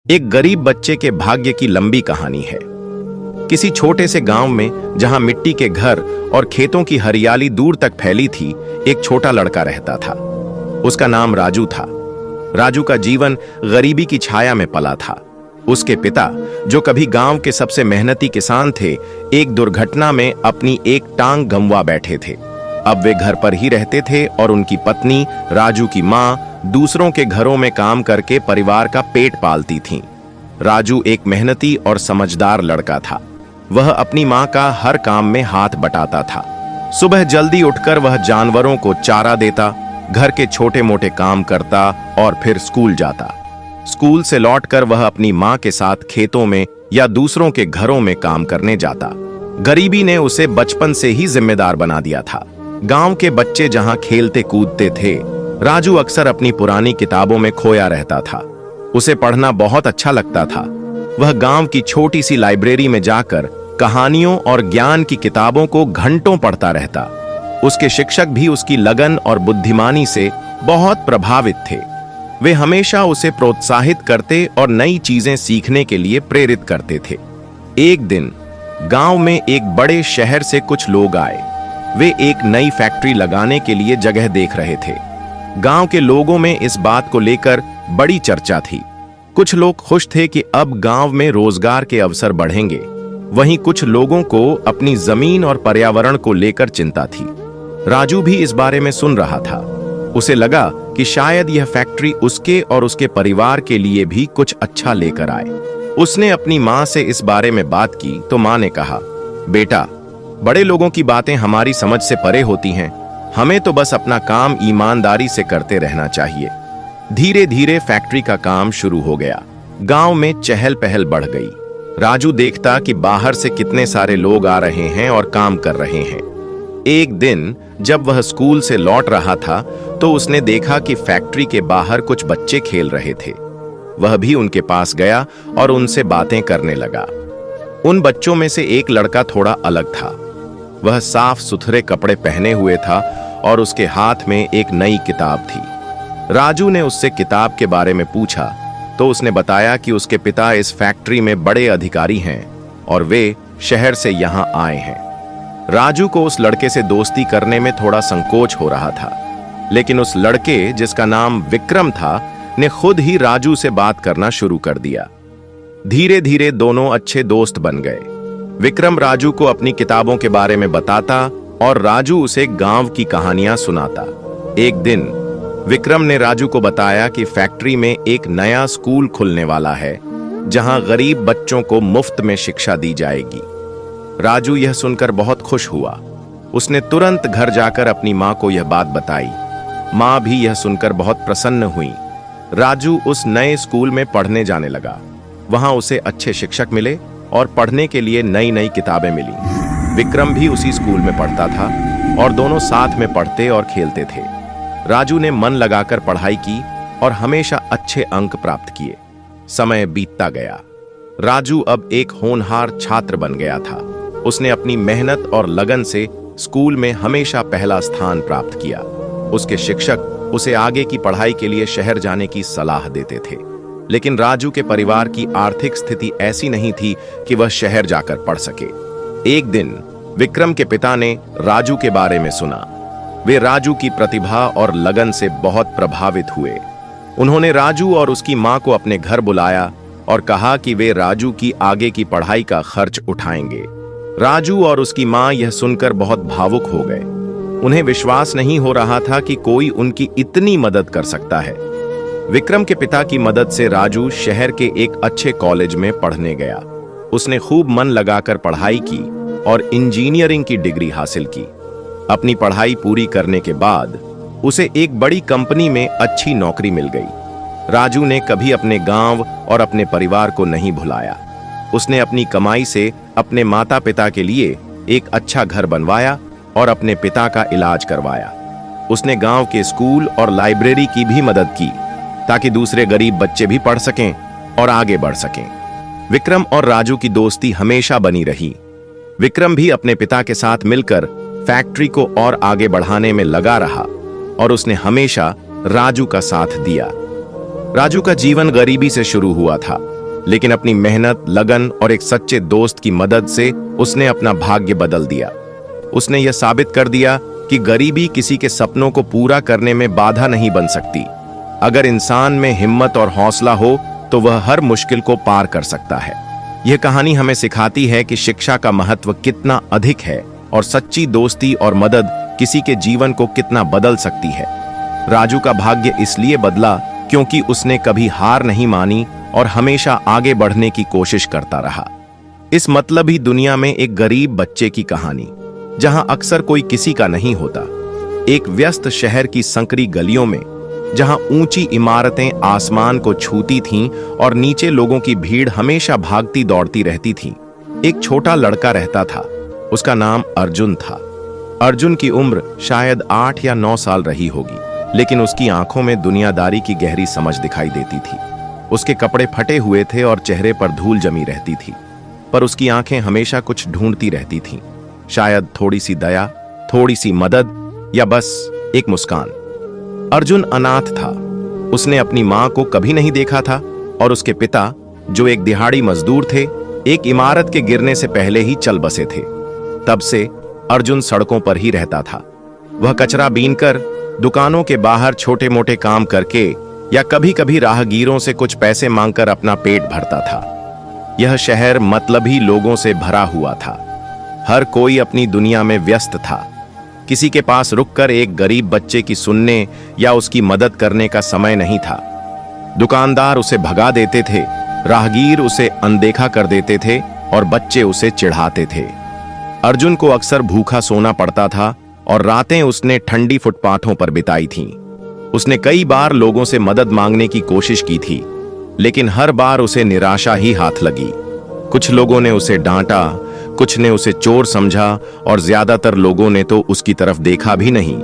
एक गरीब बच्चे के भाग्य की लंबी कहानी है। किसी छोटे से गांव में जहां मिट्टी के घर और खेतों की हरियाली दूर तक फैली थी, एक छोटा लड़का रहता था। उसका नाम राजू था। राजू का जीवन गरीबी की छाया में पला था। उसके पिता, जो कभी गांव के सबसे मेहनती किसान थे, एक दुर्घटना में अपनी एक टांग गंवा बैठे थे। अब वे घर पर ही रहते थे और उनकी पत्नी, राजू की मां, दूसरों के घरों में काम करके परिवार का पेट पालती थीं। राजू एक मेहनती और समझदार लड़का था। वह अपनी मां का हर काम में हाथ बटाता था। सुबह जल्दी उठकर वह जानवरों को चारा देता, घर के छोटे मोटे काम करता और फिर स्कूल जाता। स्कूल से लौटकर वह अपनी मां के साथ खेतों में या दूसरों के घरों में काम करने जाता। गरीबी ने उसे बचपन से ही जिम्मेदार बना दिया था। गांव के बच्चे जहां खेलते कूदते थे, राजू अक्सर अपनी पुरानी किताबों में खोया रहता था। उसे पढ़ना बहुत अच्छा लगता था। वह गांव की छोटी सी लाइब्रेरी में जाकर कहानियों और ज्ञान की किताबों को घंटों पढ़ता रहता। उसके शिक्षक भी उसकी लगन और बुद्धिमानी से बहुत प्रभावित थे। वे हमेशा उसे प्रोत्साहित करते और नई चीजें सीखने के लिए प्रेरित करते थे। एक दिन गांव में एक बड़े शहर से कुछ लोग आए। वे एक नई फैक्ट्री लगाने के लिए जगह देख रहे थे। गांव के लोगों में इस बात को लेकर बड़ी चर्चा थी। कुछ लोग खुश थे कि अब गांव में रोजगार के अवसर बढ़ेंगे। वहीं कुछ लोगों को अपनी जमीन और पर्यावरण को लेकर चिंता थी। राजू भी इस बारे में सुन रहा था। उसे लगा कि शायद यह फैक्ट्री उसके और उसके परिवार के लिए भी कुछ अच्छा लेकर आए। उसने अपनी मां से इस बारे में बात की तो मां ने कहा, बेटा, बड़े लोगों की बातें हमारी समझ से परे होती हैं। हमें तो बस अपना काम ईमानदारी से करते रहना चाहिए। धीरे धीरे फैक्ट्री का काम शुरू हो गया। गांव में चहल पहल बढ़ गई। राजू देखता कि बाहर से कितने सारे लोग आ रहे हैं और काम कर रहे हैं। एक दिन जब वह स्कूल से लौट रहा था तो उसने देखा कि फैक्ट्री के बाहर कुछ बच्चे खेल रहे थे। वह भी उनके पास गया और उनसे बातें करने लगा। उन बच्चों में से एक लड़का थोड़ा अलग था। वह साफ सुथरे कपड़े पहने हुए था और उसके हाथ में एक नई किताब थी। राजू ने उससे किताब के बारे में पूछा तो उसने बताया कि उसके पिता इस फैक्ट्री में बड़े अधिकारी हैं और वे शहर से यहां आए हैं। राजू को उस लड़के से दोस्ती करने में थोड़ा संकोच हो रहा था, लेकिन उस लड़के, जिसका नाम विक्रम था, ने खुद ही राजू से बात करना शुरू कर दिया। धीरे धीरे दोनों अच्छे दोस्त बन गए। विक्रम राजू को अपनी किताबों के बारे में बताता और राजू उसे गांव की कहानियां सुनाता। एक दिन विक्रम ने राजू को बताया कि फैक्ट्री में एक नया स्कूल खुलने वाला है, जहां गरीब बच्चों को मुफ्त में शिक्षा दी जाएगी। राजू यह सुनकर बहुत खुश हुआ। उसने तुरंत घर जाकर अपनी मां को यह बात बताई। मां भी यह सुनकर बहुत प्रसन्न हुई। राजू उस नए स्कूल में पढ़ने जाने लगा। वहां उसे अच्छे शिक्षक मिले और पढ़ने के लिए नई नई किताबें मिली। विक्रम भी उसी स्कूल में पढ़ता था और दोनों साथ में पढ़ते और खेलते थे। राजू ने मन लगाकर पढ़ाई की और हमेशा अच्छे अंक प्राप्त किए। समय बीतता गया। राजू अब एक होनहार छात्र बन गया था। उसने अपनी मेहनत और लगन से स्कूल में हमेशा पहला स्थान प्राप्त किया। उसके शिक्षक उसे आगे की पढ़ाई के लिए शहर जाने की सलाह देते थे, लेकिन राजू के परिवार की आर्थिक स्थिति ऐसी नहीं थी कि वह शहर जाकर पढ़ सके। एक दिन विक्रम के पिता ने राजू के बारे में सुना। वे राजू की प्रतिभा और लगन से बहुत प्रभावित हुए। उन्होंने राजू और उसकी मां को अपने घर बुलाया और कहा कि वे राजू की आगे की पढ़ाई का खर्च उठाएंगे। राजू और उसकी मां यह सुनकर बहुत भावुक हो गए। उन्हें विश्वास नहीं हो रहा था कि कोई उनकी इतनी मदद कर सकता है। विक्रम के पिता की मदद से राजू शहर के एक अच्छे कॉलेज में पढ़ने गया। उसने खूब मन लगाकर पढ़ाई की और इंजीनियरिंग की डिग्री हासिल की। अपनी पढ़ाई पूरी करने के बाद उसे एक बड़ी कंपनी में अच्छी नौकरी मिल गई। राजू ने कभी अपने गांव और अपने परिवार को नहीं भुलाया। उसने अपनी कमाई से अपने माता पिता के लिए एक अच्छा घर बनवाया और अपने पिता का इलाज करवाया। उसने गांव के स्कूल और लाइब्रेरी की भी मदद की ताकि दूसरे गरीब बच्चे भी पढ़ सकें और आगे बढ़ सकें। विक्रम और राजू की दोस्ती हमेशा बनी रही। विक्रम भी अपने पिता के साथ मिलकर फैक्ट्री को और आगे बढ़ाने में लगा रहा और उसने हमेशा राजू का साथ दिया। राजू का जीवन गरीबी से शुरू हुआ था, लेकिन अपनी मेहनत, लगन और एक सच्चे दोस्त की मदद से उसने अपना भाग्य बदल दिया। उसने यह साबित कर दिया कि गरीबी किसी के सपनों को पूरा करने में बाधा नहीं बन सकती। अगर इंसान में हिम्मत और हौसला हो तो वह हर मुश्किल को पार कर सकता है। यह कहानी हमें सिखाती है कि शिक्षा का महत्व कितना अधिक है और सच्ची दोस्ती और मदद किसी के जीवन को कितना बदल सकती है। राजू का भाग्य इसलिए बदला क्योंकि उसने कभी हार नहीं मानी और हमेशा आगे बढ़ने की कोशिश करता रहा। इस मतलबी दुनिया में एक गरीब बच्चे की कहानी, जहां अक्सर कोई किसी का नहीं होता। एक व्यस्त शहर की संकरी गलियों में, जहां ऊंची इमारतें आसमान को छूती थीं और नीचे लोगों की भीड़ हमेशा भागती दौड़ती रहती थी, एक छोटा लड़का रहता था। उसका नाम अर्जुन था। अर्जुन की उम्र शायद 8 या 9 साल रही होगी, लेकिन उसकी आंखों में दुनियादारी की गहरी समझ दिखाई देती थी। उसके कपड़े फटे हुए थे और चेहरे पर धूल जमी रहती थी, पर उसकी आंखें हमेशा कुछ ढूंढती रहती थीं। शायद थोड़ी सी दया, थोड़ी सी मदद या बस एक मुस्कान। अर्जुन अनाथ था। उसने अपनी मां को कभी नहीं देखा था और उसके पिता, जो एक दिहाड़ी मजदूर थे, एक इमारत के गिरने से पहले ही चल बसे थे। तब से अर्जुन सड़कों पर ही रहता था। वह कचरा बीनकर, दुकानों के बाहर छोटे मोटे काम करके या कभी कभी राहगीरों से कुछ पैसे मांगकर अपना पेट भरता था। यह शहर मतलबी लोगों से भरा हुआ था। हर कोई अपनी दुनिया में व्यस्त था। किसी के पास रुककर एक गरीब बच्चे की सुनने या उसकी मदद करने का समय नहीं था। दुकानदार उसे भगा देते थे, राहगीर उसे अनदेखा कर देते थे और बच्चे उसे चिढ़ाते थे। अर्जुन को अक्सर भूखा सोना पड़ता था और रातें उसने ठंडी फुटपाथों पर बिताई थीं। उसने कई बार लोगों से मदद मांगने की कोशिश की थी, लेकिन हर बार उसे निराशा ही हाथ लगी। कुछ लोगों ने उसे डांटा, कुछ ने उसे चोर समझा और ज्यादातर लोगों ने तो उसकी तरफ देखा भी नहीं।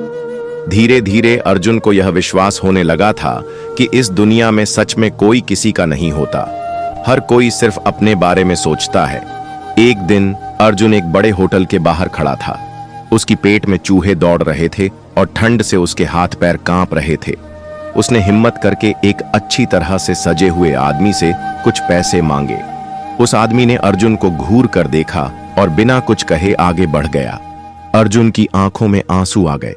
धीरे धीरे अर्जुन को यह विश्वास होने लगा था कि इस दुनिया में सच में कोई किसी का नहीं होता। हर कोई सिर्फ अपने बारे में सोचता है। एक दिन अर्जुन एक बड़े होटल के बाहर खड़ा था। उसकी पेट में चूहे दौड़ रहे थे और ठंड से उसके हाथ पैर कांप रहे थे। उसने हिम्मत करके एक अच्छी तरह से सजे हुए आदमी से कुछ पैसे मांगे। उस आदमी ने अर्जुन को घूर कर देखा और बिना कुछ कहे आगे बढ़ गया। अर्जुन की आंखों में आंसू आ गए।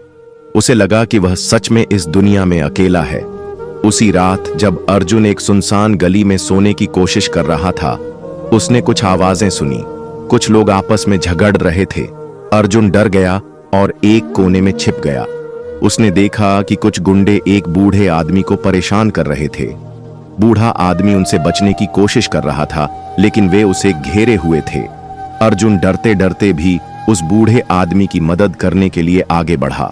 उसे लगा कि वह सच में इस दुनिया में अकेला है। उसी रात जब अर्जुन एक सुनसान गली में सोने की कोशिश कर रहा था, उसने कुछ आवाजें सुनी। कुछ लोग आपस में झगड़ रहे थे। अर्जुन डर गया और एक कोने में छिप गया। उसने देखा कि कुछ गुंडे एक बूढ़े आदमी को परेशान कर रहे थे। बूढ़ा आदमी उनसे बचने की कोशिश कर रहा था, लेकिन वे उसे घेरे हुए थे। अर्जुन डरते डरते भी उस बूढ़े आदमी की मदद करने के लिए आगे बढ़ा।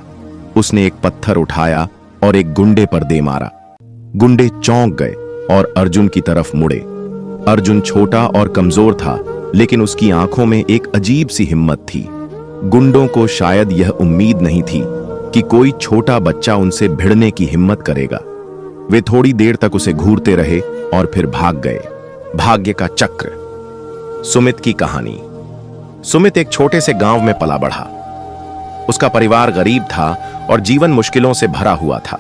उसने एक पत्थर उठाया और एक गुंडे पर दे मारा। गुंडे चौंक गए और अर्जुन की तरफ मुड़े। अर्जुन छोटा और कमजोर था, लेकिन उसकी आंखों में एक अजीब सी हिम्मत थी। गुंडों को शायद यह उम्मीद नहीं थी कि कोई छोटा बच्चा उनसे भिड़ने की हिम्मत करेगा। वे थोड़ी देर तक उसे घूरते रहे और फिर भाग गए। भाग्य का चक्र। सुमित की कहानी। सुमित एक छोटे से गांव में पला बढ़ा। उसका परिवार गरीब था और जीवन मुश्किलों से भरा हुआ था।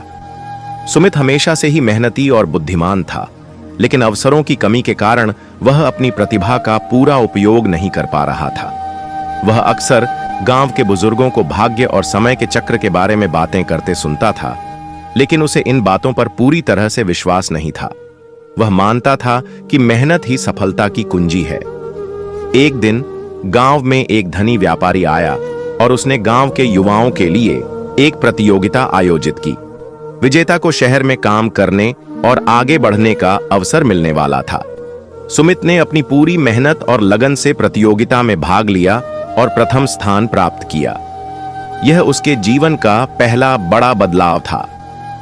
सुमित हमेशा से ही मेहनती और बुद्धिमान था, लेकिन अवसरों की कमी के कारण वह अपनी प्रतिभा का पूरा उपयोग नहीं कर पा रहा था। वह अक्सर गांव के बुजुर्गों को भाग्य और समय के चक्र के बारे में बातें करते सुनता था, लेकिन उसे इन बातों पर पूरी तरह से विश्वास नहीं था। वह मानता था कि मेहनत ही सफलता की कुंजी है। एक दिन गांव में एक धनी व्यापारी आया और उसने गांव के युवाओं के लिए एक प्रतियोगिता आयोजित की। विजेता को शहर में काम करने और आगे बढ़ने का अवसर मिलने वाला था। सुमित ने अपनी पूरी मेहनत और लगन से प्रतियोगिता में भाग लिया और प्रथम स्थान प्राप्त किया। यह उसके जीवन का पहला बड़ा बदलाव था।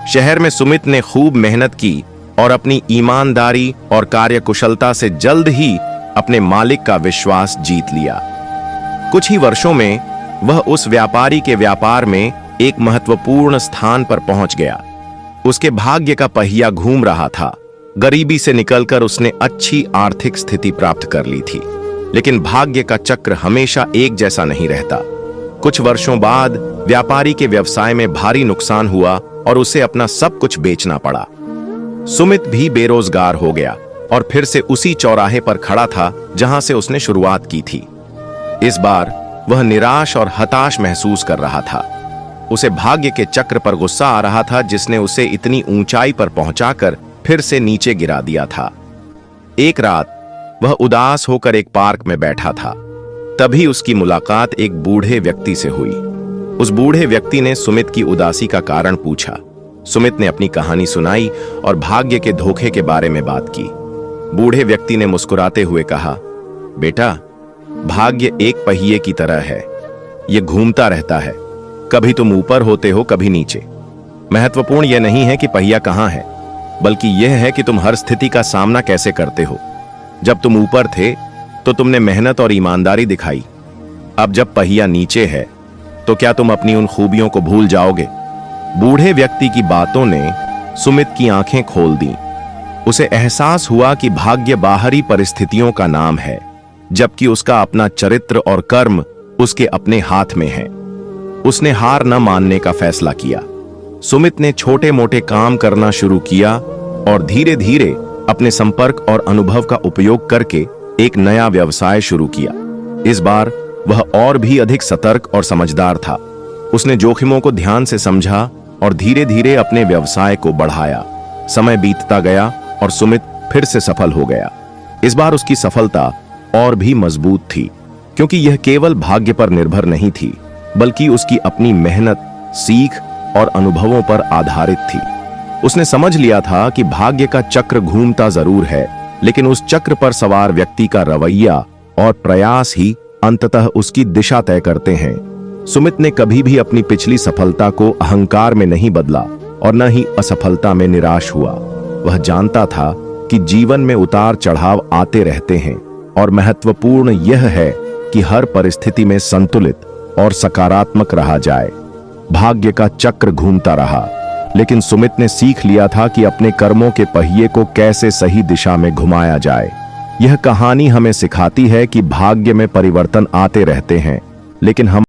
शहर में सुमित ने खूब मेहनत की और अपनी ईमानदारी और कार्यकुशलता से जल्द ही अपने मालिक का विश्वास जीत लिया। कुछ ही वर्षों में वह उस व्यापारी के व्यापार में एक महत्वपूर्ण स्थान पर पहुंच गया। उसके भाग्य का पहिया घूम रहा था। गरीबी से निकलकर उसने अच्छी आर्थिक स्थिति प्राप्त कर ली थी, लेकिन भाग्य का चक्र हमेशा एक जैसा नहीं रहता। कुछ वर्षों बाद व्यापारी के व्यवसाय में भारी नुकसान हुआ और उसे अपना सब कुछ बेचना पड़ा। सुमित भी बेरोजगार हो गया और फिर से उसी चौराहे पर खड़ा था जहां से उसने शुरुआत की थी। इस बार वह निराश और हताश महसूस कर रहा था। उसे भाग्य के चक्र पर गुस्सा आ रहा था जिसने उसे इतनी ऊंचाई पर पहुंचाकर फिर से नीचे गिरा दिया था। एक रात वह उदास होकर एक पार्क में बैठा था। तभी उसकी मुलाकात एक बूढ़े व्यक्ति से हुई। उस बूढ़े व्यक्ति ने सुमित की उदासी का कारण पूछा। सुमित ने अपनी कहानी सुनाई और भाग्य के धोखे के बारे में बात की। बूढ़े व्यक्ति ने मुस्कुराते हुए कहा, बेटा, भाग्य एक पहिए की तरह है। यह घूमता रहता है, कभी तुम ऊपर होते हो, कभी नीचे। महत्वपूर्ण यह नहीं है कि पहिया कहां है, बल्कि यह है कि तुम हर स्थिति का सामना कैसे करते हो। जब तुम ऊपर थे तो तुमने मेहनत और ईमानदारी दिखाई। अब जब पहिया नीचे है तो क्या तुम अपनी उन खूबियों को भूल जाओगे? बूढ़े व्यक्ति की बातों ने सुमित की आंखें खोल दी। उसे एहसास हुआ कि भाग्य बाहरी परिस्थितियों का नाम है, जबकि उसका अपना चरित्र और कर्म उसके अपने हाथ में है। उसने हार न मानने का फैसला किया। सुमित ने छोटे मोटे काम करना शुरू किया और धीरे धीरे अपने संपर्क और अनुभव का उपयोग करके एक नया व्यवसाय शुरू किया। इस बार वह और भी अधिक सतर्क और समझदार था। उसने जोखिमों को ध्यान से समझा और धीरे धीरे अपने व्यवसाय को बढ़ाया। समय बीतता गया और सुमित फिर से सफल हो गया। इस बार उसकी सफलता और भी मजबूत थी, क्योंकि यह केवल भाग्य पर निर्भर नहीं थी, बल्कि उसकी अपनी मेहनत, सीख और अनुभवों पर आधारित थी। उसने समझ लिया था कि भाग्य का चक्र घूमता जरूर है, लेकिन उस चक्र पर सवार व्यक्ति का रवैया और प्रयास ही अंततः उसकी दिशा तय करते हैं। सुमित ने कभी भी अपनी पिछली सफलता को अहंकार में नहीं बदला और न ही असफलता में निराश हुआ। वह जानता था कि जीवन में उतार चढ़ाव आते रहते हैं और महत्वपूर्ण यह है कि हर परिस्थिति में संतुलित और सकारात्मक रहा जाए। भाग्य का चक्र घूमता रहा, लेकिन सुमित ने सीख लिया था कि अपने कर्मों के पहिए को कैसे सही दिशा में घुमाया जाए। यह कहानी हमें सिखाती है कि भाग्य में परिवर्तन आते रहते हैं, लेकिन हम